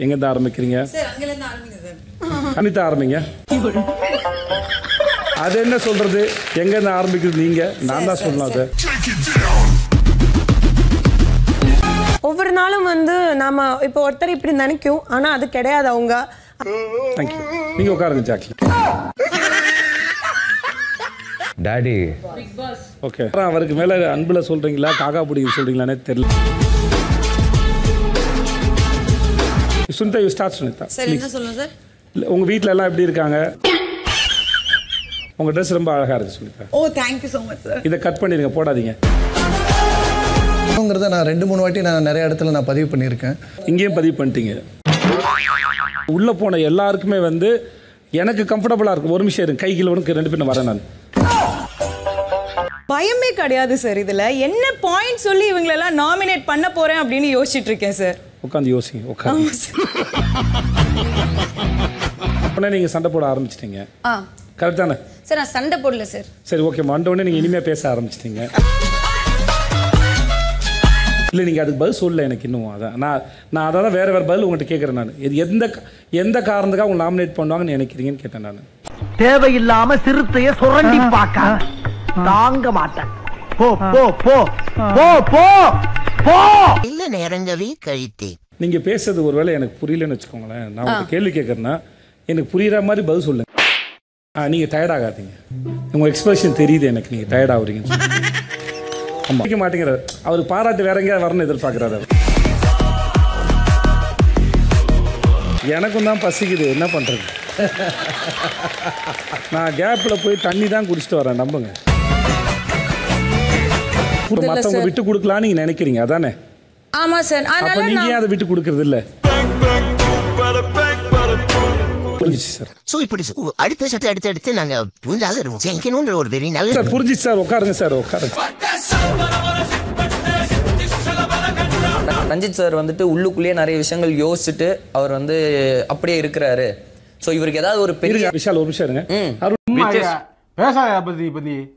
எங்க இருந்து ஆரம்பிக்கிறீங்க? சார் அங்கல இருந்து ஆரம்பிங்க சார். அனிதா ஆரம்பிங்க. அது என்ன சொல்றது? எங்க இருந்து ஆரம்பிக்கிறது நீங்க? நான் தான் சொல்லலாம் சார். ஒவ்வொரு நாளும் வந்து நாம இப்போ ஒருத்தர் இப்படி நினைக்கும், ஆனா அது கிடையாது அவங்க. Thank you. நீங்க உட்காருங்க Jackie. Daddy big boss. Okay. அவருக்கு மேல அன்புல சொல்றீங்களா காக்கா பிடிக்க சொல்றீங்களானே தெரியல. Sunita you start Sunita. Sir என்ன சொல்லுங்க சார்? உங்க வீட்ல எல்லாம் எப்படி இருக்காங்க? உங்க Dress ரொம்ப அழகா இருக்கு சுனிதா. ஓ thank you so much sir. இத கட் பண்ணிருங்க, போடாதீங்க. ங்கறத நான் 2-3 வாட்டி நான் நிறைய இடத்துல நான் பதிவு பண்ணியிருக்கேன். இங்கேயும் பதிவு பண்ணிட்டீங்க. உள்ள போன எல்லாருக்குமே வந்து எனக்கு கம்ஃபர்டபுளா இருக்கு. ஒரு நிமிஷம் இருங்க, கை கீழ வந்து 2 பேரும் வரேன் நான். பயமே கிடையாது சார். இதுல என்ன பாயிண்ட் சொல்லி இவங்களெல்லாம் நாமினேட் பண்ண போறேன் அப்படின்னு யோசிச்சுட்டு இருக்கேன் சார். உட்காந்து யோசிங்க, உட்காந்து. அப்பனா நீங்க சண்டை போட ஆரம்பிச்சிட்டீங்க. கரெக்ட் தானே சார்? நான் சண்டை போடல சார். சரி ஓகே, வந்த உடனே நீங்க இனிமையா பேச ஆரம்பிச்சிட்டீங்க. இல்லை நீங்கள் அதுக்கு பதில் சொல்லல எனக்கு இன்னும். அதான் நான் அதான் வேறு பதில் உங்கள்கிட்ட கேட்குறேன். நான் இது எந்த காரணத்துக்காக உங்களை நாமினேட் பண்ணுவாங்கன்னு நினைக்கிறீங்கன்னு கேட்டேன் நான். தேவையில்லாம சிறுத்தைய சுரண்டி பார்க்க தாங்க மாட்டேன். போ போ போ போ போ போ. இல்ல நேரங்கவே கழித்தேன். நீங்கள் பேசுறது ஒருவேளை எனக்கு புரியலன்னு வச்சுக்கோங்களேன். நான் உங்களுக்கு கேள்வி கேட்குறேன்னா எனக்கு புரியுற மாதிரி பதில் சொல்லுங்க. நீங்கள் டயர்டாகாதீங்க. உங்கள் எக்ஸ்பிரஷன் தெரியுது எனக்கு, நீங்கள் டயர்ட் ஆகுறீங்கன்னு சொல்லி. ஆமாம், பிடிக்க மாட்டேங்கிறார் அவர். பாராட்டு வேற எங்கேயா வரணும்னு எதிர்பார்க்குறாரு அவர். எனக்கும் தான் பசிக்குது, என்ன பண்ணுறது? நான் கேப்பில் போய் தண்ணி தான் குடிச்சிட்டு வரேன், நம்புங்க. மற்றவங்க விட்டு கொடுக்கலான்னு நீங்கள் நினைக்கிறீங்க அதானே? ஆமா சார். அப்போ நீங்கள் அதை விட்டு கொடுக்கறது இல்லை. புரிஞ்சிச்சு சார். சோ இப்படி அடுத்த சட்டை அடுத்து நாங்க புரிஞ்சாக இருவோம். ஜெயிக்கணும்ன்ற ஒரு வெறி நல்ல சார். புரிஞ்சிச்சு சார், உட்காருங்க சார், உட்காருங்க. ரஞ்சித் சார் வந்துட்டு உள்ளுக்குள்ளேயே நிறைய விஷயங்கள் யோசிச்சுட்டு அவர் வந்து அப்படியே இருக்கிறாரு. ஸோ இவருக்கு ஏதாவது ஒரு பெரிய விஷால் ஒரு நிமிஷம் இருங்க. விவசாய பத்தி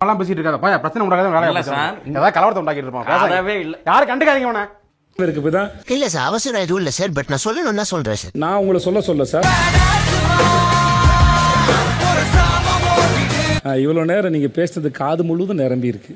எல்லாம் பேசிட்டு இருக்காத பையன். பிரச்சனை உண்டாகாத வேலை ஏதாவது கலவரத்தை உண்டாக்கிட்டு இருப்பான். யாரும் கண்டுக்காதீங்க உன இருக்கு. இப்பதான் இல்ல சார், அவசரம் எதுவும் இல்ல சார். பட் நான் சொல்லணும்னா சொல்றேன் சார். நான் உங்களை சொல்ல சார். இவ்வளவு நேரம் நீங்க பேசுறது காது முழுவதும் நிரம்பி இருக்கு.